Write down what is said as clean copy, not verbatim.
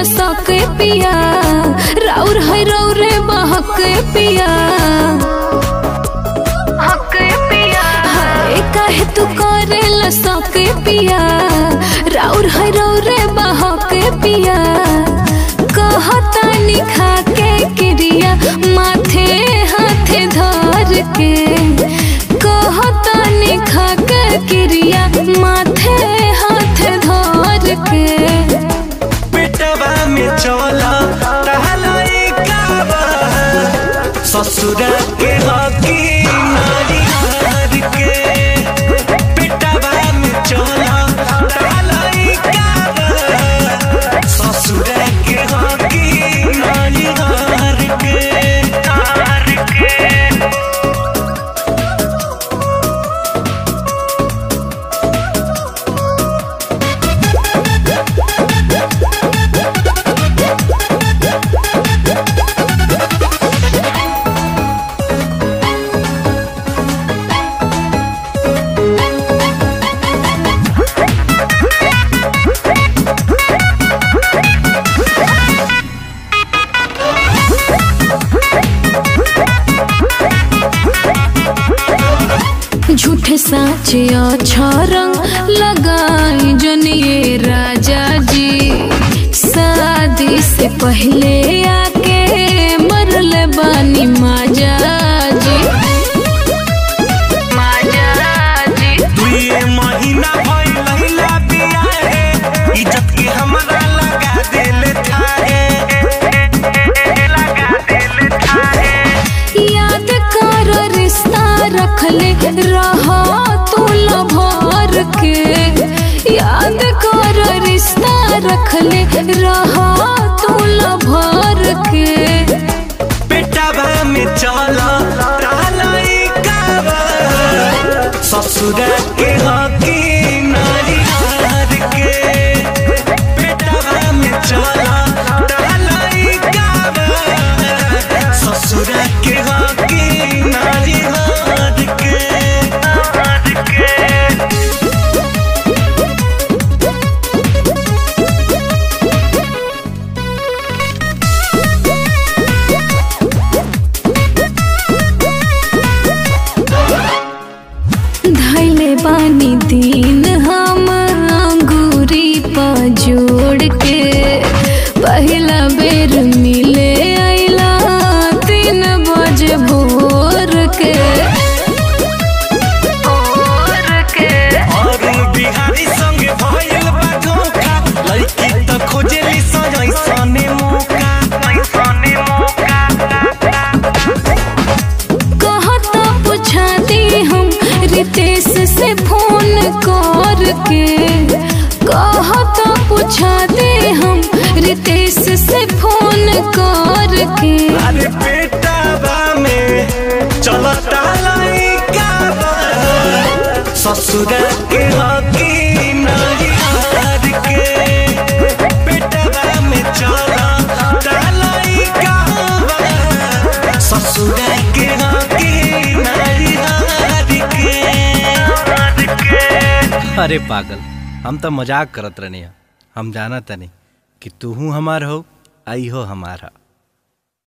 लसके पिया राउर है रौरे बहके पिया काहे तू करे लसके पिया राउर है रौरे बहके पिया कहता निखा के क्रिया माथे हाथे धर के कहता निखा के क्रिया माथे हाथे धर के पेटवा में चला टहलाई कावा ससुर के हकी नारी हार के पेटवा में चला टहलाई कावा ससुर के हकी नारी हार के झूठे साचे अच्छा रंग लगाई जनिए राजा जी शादी से पहले आके मरले बानी माजा जी दुए महीना भइल लहिला बिया है इज्जत के हमरा लगा देले थाहे याद कर रिश्ता रखले रहा तू लभर के याद कर रिश्ता रखले रहा तू लभर के पेटवा में चला टहलाई कावा ससुर के हकी नारी हार के पेटवा में चला टहलाई कावा ससुर के हकी नारी हार के धैले बानी दिन हम अंगूरी पर जोड़ के पहला बेर मिले आइला 3 बजे भोर के और बिहारी संग भइल बा धोखा लड़की त खोजेली सजैसने मौका कहता पूछा दी हम रितेश से फोन करके कहता पूछा दे हम रितेश से फोन करके अरे पेटवा में चलता लइका ससुर के हकी नारी हार के पेटवा में चलता लइका ससुर के हकी नारी हार के। अरे पागल हम तो मजाक करत रहनी हम जानत नहीं कि तू हमार हो आई हो हमारा।